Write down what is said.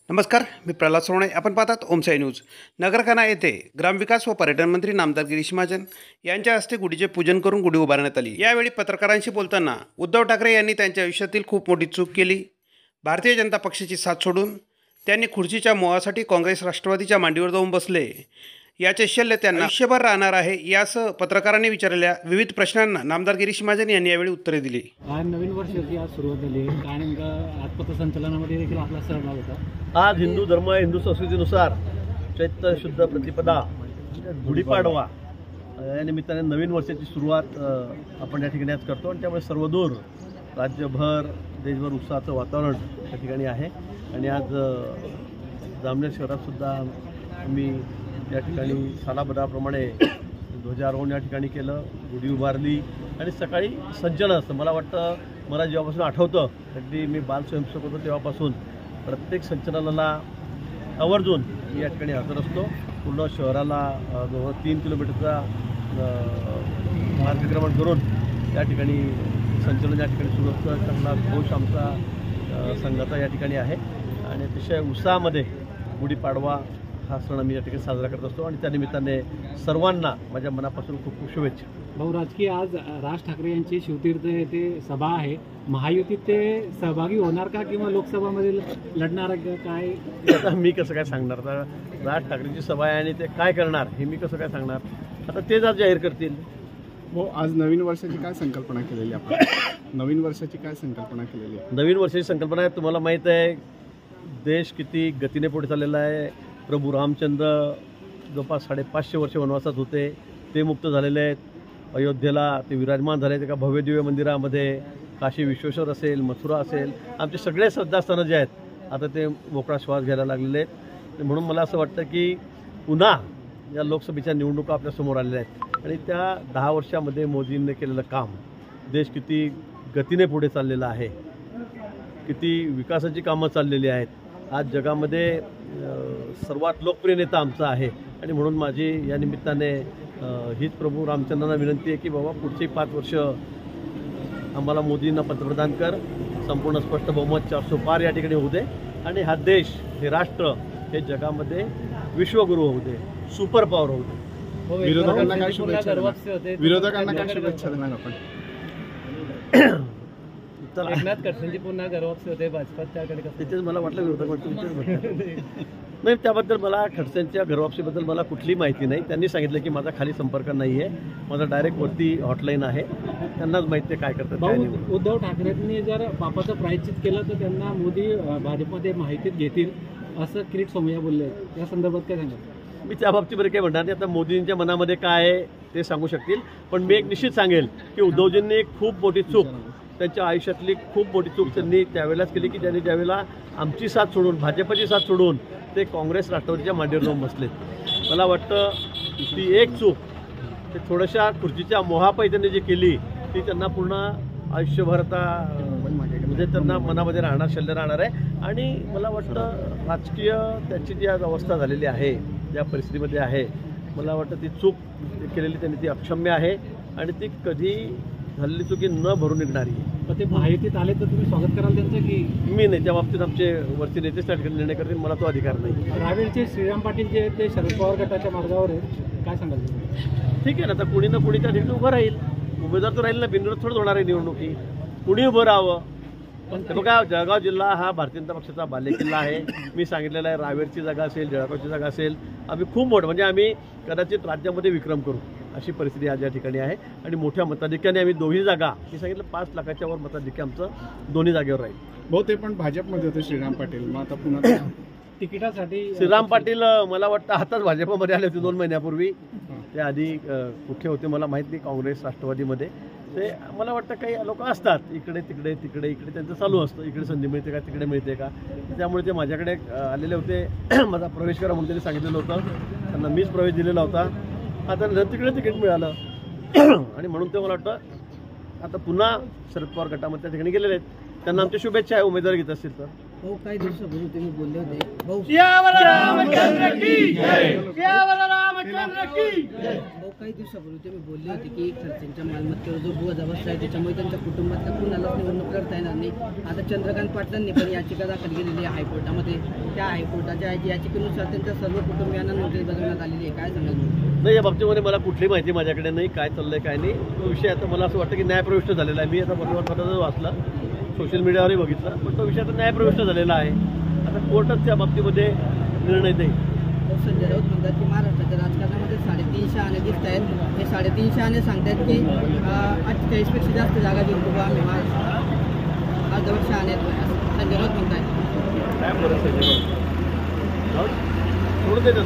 नमस्कार, मी प्रल्हाद सोवणे. आपण पाहतात ओमसाई न्यूज. नगरखाना येथे ग्रामविकास व पर्यटन मंत्री नामदार गिरीश महाजन यांच्या हस्ते गुढीचे पूजन करून गुढी उभारण्यात आली. यावेळी पत्रकारांशी बोलताना उद्धव ठाकरे यांनी त्यांच्या आयुष्यातील खूप मोठी चूक केली. भारतीय जनता पक्षाची साथ सोडून त्यांनी खुर्चीच्या मोहासाठी काँग्रेस राष्ट्रवादीच्या मांडीवर जाऊन बसले. याचे शल्य त्यांना आयुष्यभर राहणार आहे. यासह पत्रकारांनी विचारलेल्या विविध प्रश्नांना नामदार गिरीश महाजन यांनी यावेळी उत्तरे दिली. आज नवीन वर्षाची आज सुरुवात झाली. काय नेमकं आज पथसंचलनामध्ये देखील आपला सहभाग होता. आज हिंदू धर्म हिंदू संस्कृतीनुसार चैत्र शुद्ध प्रतिपदा गुढीपाडवा या निमित्ताने नवीन वर्षाची सुरुवात आपण या ठिकाणी आज करतो आणि त्यामुळे सर्वदूर राज्यभर देशभर उत्साहाचं वातावरण या ठिकाणी आहे. आणि आज जामनेर शहरात सुद्धा आम्ही या ठिकाणी सालाबदाप्रमाणे ध्वजारोहण या ठिकाणी केलं, गुढी उभारली आणि सकाळी सज्जन असतं. मला वाटतं मला जेव्हापासून आठवतं अगदी मी बाल स्वयंसेवक होतो तेव्हापासून प्रत्येक संचलनाला आवर्जून मी या ठिकाणी हजर असतो. पूर्ण शहराला जवळ 3 किलोमीटरचा मार्गक्रमण करून या ठिकाणी संचलन या ठिकाणी सुरू असतं. चांगला घोष आमचा संघाचा या ठिकाणी आहे आणि अतिशय उत्साहामध्ये गुढीपाडवा हा सण आम्ही या ठिकाणी साजरा करत असतो आणि त्यानिमित्ताने सर्वांना माझ्या मनापासून खूप खूप शुभेच्छा. भाऊ, राजकीय आज राज ठाकरे यांची शिवतीर्थ येथे सभा आहे. महायुतीत ते सहभागी होणार का किंवा लोकसभामध्ये लढणार काय? आता मी कसं काय सांगणार? तर राज ठाकरेंची सभा आहे आणि ते काय करणार हे मी कसं काय सांगणार? आता तेच आज जाहीर करतील. हो, आज नवीन वर्षाची काय संकल्पना केलेली आपण? नवीन वर्षाची काय संकल्पना केलेली आहे? नवीन वर्षाची संकल्पना आहे. तुम्हाला माहीत आहे देश किती गतीने पुढे चाललेला आहे. प्रभू रामचंद्र जवळपास 550 वर्ष वनवासात होते, ते मुक्त झालेले आहेत. अयोध्येला ते विराजमान झाले. एका भव्य दिव्य मंदिरामध्ये काशी विश्वेश्वर असेल, मथुरा असेल, आमचे सगळे श्रद्धास्थानं जे आहेत आता ते मोकळा श्वास घ्यायला लागलेले आहेत. म्हणून मला असं वाटतं की पुन्हा या लोकसभेच्या निवडणुका आपल्यासमोर आलेल्या आहेत आणि त्या 10 वर्षामध्ये मोदींनी केलेलं काम, देश किती गतीने पुढे चाललेला आहे, किती विकासाची कामं चाललेली आहेत. आज जगामध्ये सर्वात लोकप्रिय नेता आमचा आहे आणि म्हणून माझी या निमित्ताने हीच प्रभू रामचंद्रांना विनंती आहे की बाबा पुढची 5 वर्ष आम्हाला मोदींना पंतप्रधान कर, संपूर्ण स्पष्ट बहुमत 400 पार या ठिकाणी होऊ दे आणि हा देश, हे राष्ट्र हे जगामध्ये विश्वगुरू होऊ दे, सुपर पॉवर होऊ दे. विरोधकांना काय शुभेच्छा देणार आपण? एकनाथ खडसेंची पुन्हा गर्वाक्षी होते भाजपात, त्याकडे तिथेच मला वाटलं विरोधक नाही. त्याबद्दल मला खडसेंच्या घरवापसीबद्दल मला कुठली माहिती नाही. त्यांनी सांगितलं की माझा खाली संपर्क नाही आहे, माझा डायरेक्ट वरती हॉटलाईन आहे, त्यांनाच माहिती आहे काय करतात. उद्धव ठाकरेंनी जर पापाचं प्रायश्चित केलं तर त्यांना मोदी भाजपमध्ये माहितीत घेतील असं किरीट सोमय्या बोलले. या संदर्भात काय सांगा? मी त्या बाबतीमध्ये काय म्हणणार नाही. आता मोदींच्या मनामध्ये काय आहे ते सांगू शकतील, पण मी एक निश्चित सांगेल की उद्धवजींनी खूप मोठी चूक, त्यांच्या आयुष्यातली खूप मोठी चूक त्यांनी त्यावेळेलाच केली की त्यांनी ज्यावेळेला आमची साथ सोडून, भाजपची साथ सोडून ते काँग्रेस राष्ट्रवादीच्या मांडीवर जाऊन बसलेत. मला वाटतं ती एक चूक, ते थोड्याशा खुर्चीच्या मोहापायी त्यांनी जी केली ती त्यांना पूर्ण आयुष्यभर आता म्हणजे त्यांना मनामध्ये राहणार, शल्य राहणार आहे. आणि मला वाटतं राजकीय त्याची जी आज अवस्था झालेली आहे, ज्या परिस्थितीमध्ये आहे, मला वाटतं ती चूक केलेली त्यांनी ती अक्षम्य आहे आणि ती कधी झालेली चुकी न भरून निघणारी आहे. पण ते माहितीत आले तर तुम्ही स्वागत कराल त्यांचं की? मी नाही, त्या बाबतीत आमचे वरचे नेतेच त्या ठिकाणी निर्णय करतील, मला तो अधिकार नाही. रावेरचे श्रीराम पाटील जे ते शरद पवार गटाच्या मार्गावर आहेत, काय सांगाल? ठीक आहे ना, आता कुणी ना कुणी त्या ठिकाणी उभं राहील. उमेदवार तर राहील ना, बिनविरोध थोडं होणार आहे निवडणुकी. कुणी उभं राहावं. पण ते बघा, जळगाव जिल्हा हा भारतीय जनता पक्षाचा बालेकिल्ला आहे. मी सांगितलेलं आहे, रावेरची जागा असेल, जळगावची जागा असेल, आम्ही खूप मोठं म्हणजे आम्ही कदाचित राज्यामध्ये विक्रम करू अशी परिस्थिती आज या ठिकाणी आहे. आणि मोठ्या मताधिक्याने आम्ही दोन्ही जागा, मी सांगितलं 5 लाखाच्या वर मताधिक्य आमचं दोन्ही जागेवर राहील. भाऊ, ते पण भाजपमध्ये होते श्रीराम पाटील, मग आता पुन्हा तिकिटासाठी श्रीराम पाटील मला वाटतं आताच भाजपमध्ये आले होते 2 महिन्यापूर्वी. ते आधी कुठे होते मला माहीत नाही, काँग्रेस राष्ट्रवादीमध्ये. ते मला वाटतं काही लोक असतात इकडे तिकडे तिकडे इकडे, त्यांचं चालू असतं, इकडे संधी मिळते का तिकडे मिळते का. त्यामुळे ते माझ्याकडे आलेले होते. माझा प्रवेश करा म्हणून त्यांनी सांगितलेलं होतं, त्यांना मीच प्रवेश दिलेला होता. आता तिकडे तिकीट मिळालं आणि म्हणून ते मला वाटतं आता पुन्हा शरद पवार गटामध्ये त्या ठिकाणी गेलेले आहेत. त्यांना आमच्या शुभेच्छा आहे, उमेदवार घेत असतील तर. हो, काही दिवसापूर्वी तुम्ही बोलले होते काही दिवसापूर्वी तुम्ही बोलले होते की खर्चांच्या मालमत्तेवर जो बोजा बसला आहे त्याच्यामुळे त्यांच्या कुटुंबातल्या कुणालाच निवडणूक लढता येणार नाही. आता चंद्रकांत पाटलांनी पण याचिका दाखल केलेली आहे हायकोर्टामध्ये. त्या हायकोर्टाच्या याचिकेनुसार त्यांच्या सर्व कुटुंबियांना नोटीस बजावण्यात आलेली आहे. काय सांगाल? नाही, या बाबतीमध्ये मला कुठली माहिती माझ्याकडे नाही, काय चाललंय काय नाही. तो विषय आता मला असं वाटतं की न्यायप्रविष्ट झालेला आहे. मी आता वर्तमानपत्रात वाचला, सोशल मीडियावरही बघितला, पण तो विषय आता न्यायप्रविष्ट झालेला आहे. आता कोर्टच त्या बाबतीमध्ये निर्णय देईल. संजय राऊत म्हणतात की महाराष्ट्राच्या राजकारणामध्ये 350 आणे दिसत आहेत. हे 350 आणे सांगतायत की 48पेक्षा जास्त जागा जिंकू आम्ही महाराष्ट्रात. आज जवळ 6 आणे आहेत संजय राऊत म्हणतायत. काय बरं संजय राऊत सोडून दे ना.